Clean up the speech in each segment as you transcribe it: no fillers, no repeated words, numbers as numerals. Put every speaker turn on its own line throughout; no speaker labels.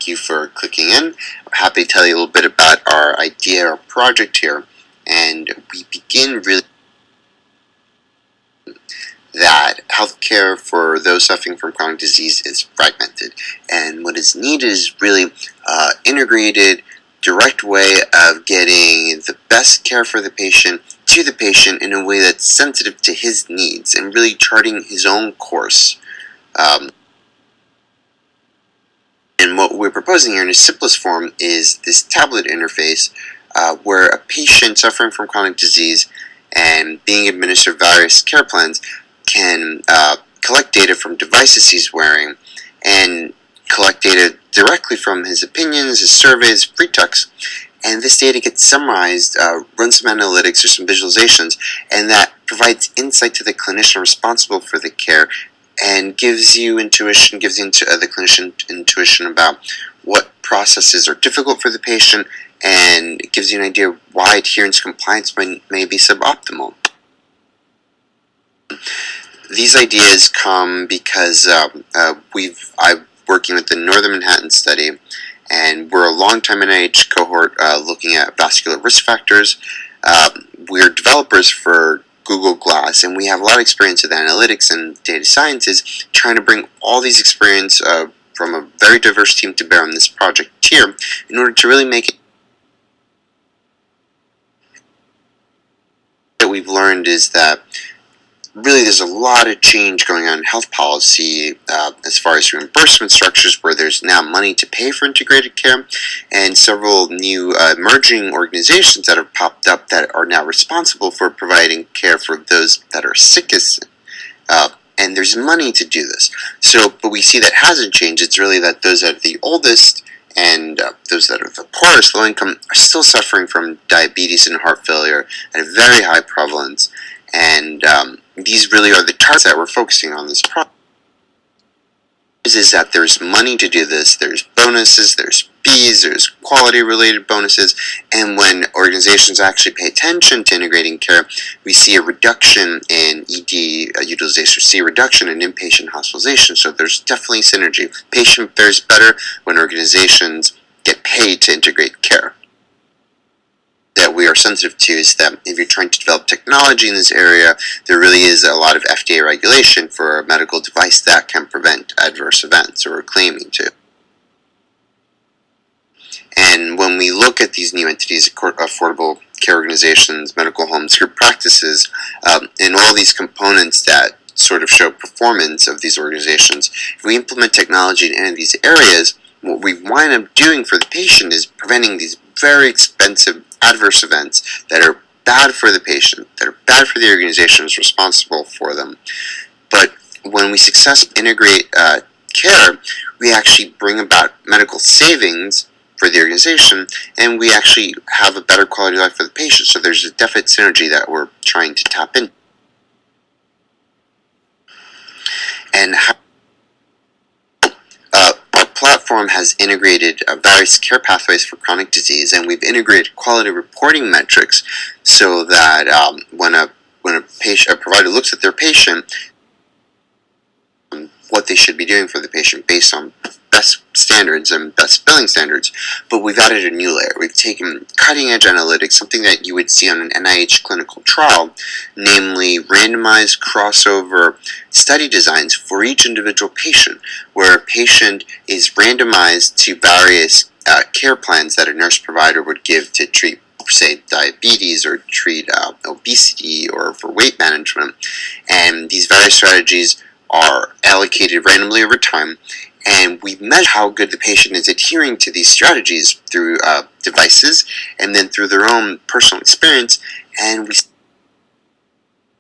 thank you for clicking in. I'm happy to tell you a little bit about our idea or project here. And we begin really that healthcare for those suffering from chronic disease is fragmented. And what is needed is really integrated, direct way of getting the best care for the patient to the patient in a way that's sensitive to his needs and really charting his own course. And what we're proposing here in its simplest form is this tablet interface where a patient suffering from chronic disease and being administered various care plans can collect data from devices he's wearing and collect data directly from his opinions, his surveys, pre-talks, and this data gets summarized, run some analytics or some visualizations, and that provides insight to the clinician responsible for the care and gives you intuition, gives the clinician intuition about what processes are difficult for the patient, and it gives you an idea of why adherence compliance may be suboptimal. These ideas come because I'm working with the Northern Manhattan study, and we're a long-time NIH cohort looking at vascular risk factors. We're developers for Google Glass, and we have a lot of experience with analytics and data sciences, trying to bring all these experience from a very diverse team to bear on this project here in order to really make it. What we've learned is that really there's a lot of change going on in health policy as far as reimbursement structures, where there's now money to pay for integrated care, and several new emerging organizations that have popped up that are now responsible for providing care for those that are sickest, and there's money to do this. So, but we see that hasn't changed. It's really that those that are the oldest and those that are the poorest, low income, are still suffering from diabetes and heart failure at a very high prevalence, and these really are the targets that we're focusing on this project. Is that there's money to do this, there's bonuses, there's fees, there's quality related bonuses, and when organizations actually pay attention to integrating care, we see a reduction in ED utilization, see a reduction in inpatient hospitalization. So there's definitely synergy. Patient fares better when organizations get paid to integrate care. That we are sensitive to is that if you're trying to develop technology in this area, there really is a lot of FDA regulation for a medical device that can prevent adverse events, or claiming to. And when we look at these new entities, affordable care organizations, medical homes, group practices, and all these components that sort of show performance of these organizations, if we implement technology in any of these areas, what we wind up doing for the patient is preventing these very expensive adverse events that are bad for the patient, that are bad for the organizations responsible for them. But when we successfully integrate care, we actually bring about medical savings for the organization, and we actually have a better quality of life for the patient. So there's a definite synergy that we're trying to tap into. And how platform has integrated various care pathways for chronic disease, and we've integrated quality reporting metrics so that when a provider looks at their patient, what they should be doing for the patient based on best standards and best billing standards. But we've added a new layer. We've taken cutting-edge analytics, something that you would see on an NIH clinical trial, namely randomized crossover study designs for each individual patient, where a patient is randomized to various care plans that a nurse provider would give to treat, say, diabetes or treat obesity or for weight management. And these various strategies are allocated randomly over time, and we measure how good the patient is adhering to these strategies through devices and then through their own personal experience, and we see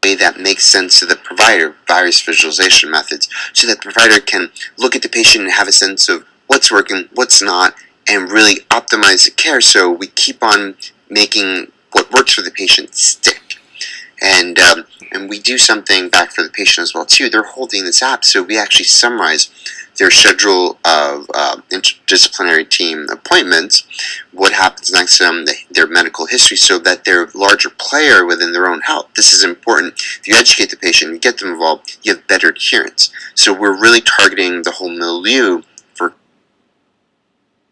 a way that makes sense to the provider, various visualization methods, so that the provider can look at the patient and have a sense of what's working, what's not, and really optimize the care so we keep on making what works for the patient stick. And we do something back for the patient as well too. They're holding this app, so we actually summarize their schedule of interdisciplinary team appointments, what happens next to them, their medical history, so that they're a larger player within their own health. This is important. If you educate the patient and get them involved, you have better adherence. So we're really targeting the whole milieu for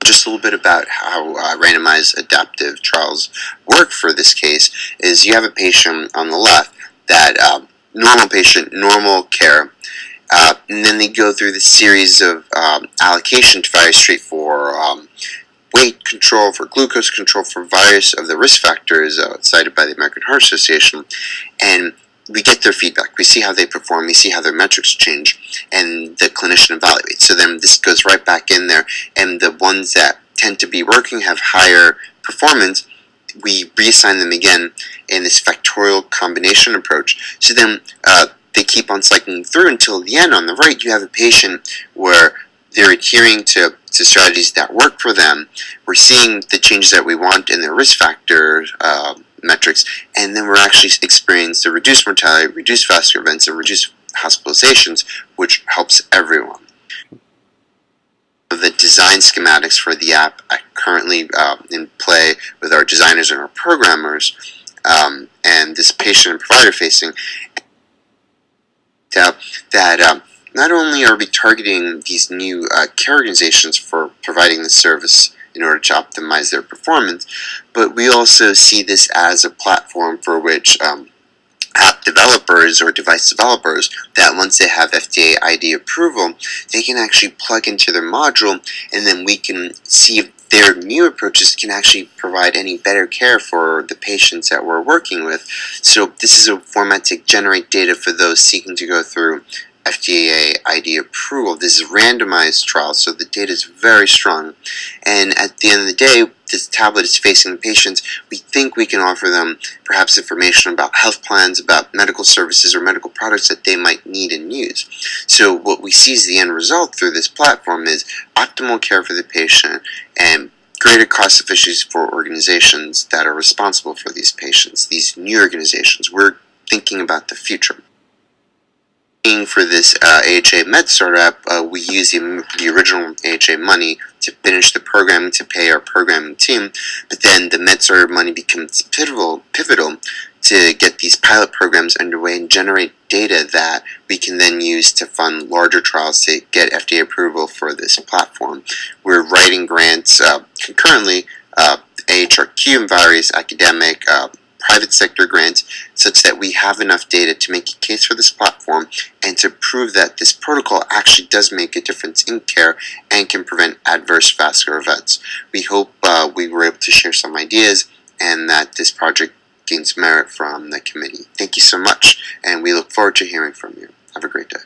Just a little bit about how randomized adaptive trials work for this case is you have a patient on the left that normal patient, normal care, and then they go through this series of allocation to various treat for weight control, for glucose control, for various of the risk factors cited by the American Heart Association, and we get their feedback. We see how they perform, we see how their metrics change, and the clinician evaluates. So then this goes right back in there, and the ones that tend to be working, have higher performance, we reassign them again in this factorial combination approach. So then they keep on cycling through until the end. On the right, you have a patient where they're adhering to strategies that work for them. We're seeing the changes that we want in their risk factor metrics, and then we're actually experiencing the reduced mortality, reduced vascular events, and reduced hospitalizations, which helps everyone. The design schematics for the app are currently in play with our designers and our programmers, and this patient and provider facing, that not only are we targeting these new care organizations for providing the service in order to optimize their performance, but we also see this as a platform for which app developers or device developers, that once they have FDA ID approval, they can actually plug into their module, and then we can see if their new approaches can actually provide any better care for the patients that we're working with. So this is a format to generate data for those seeking to go through FDA ID approval. This is a randomized trial, so the data is very strong. And at the end of the day, this tablet is facing the patients. We think we can offer them perhaps information about health plans, about medical services or medical products that they might need and use. So what we see as the end result through this platform is optimal care for the patient and greater cost efficiencies for organizations that are responsible for these patients, these new organizations. We're thinking about the future. For this AHA MedStart app, we use the original AHA money to finish the programming, to pay our programming team, but then the MedStart money becomes pivotal to get these pilot programs underway and generate data that we can then use to fund larger trials to get FDA approval for this platform. We're writing grants concurrently, AHRQ and various academic private sector grants, such that we have enough data to make a case for this platform and to prove that this protocol actually does make a difference in care and can prevent adverse vascular events. We hope we were able to share some ideas and that this project gains merit from the committee. Thank you so much, and we look forward to hearing from you. Have a great day.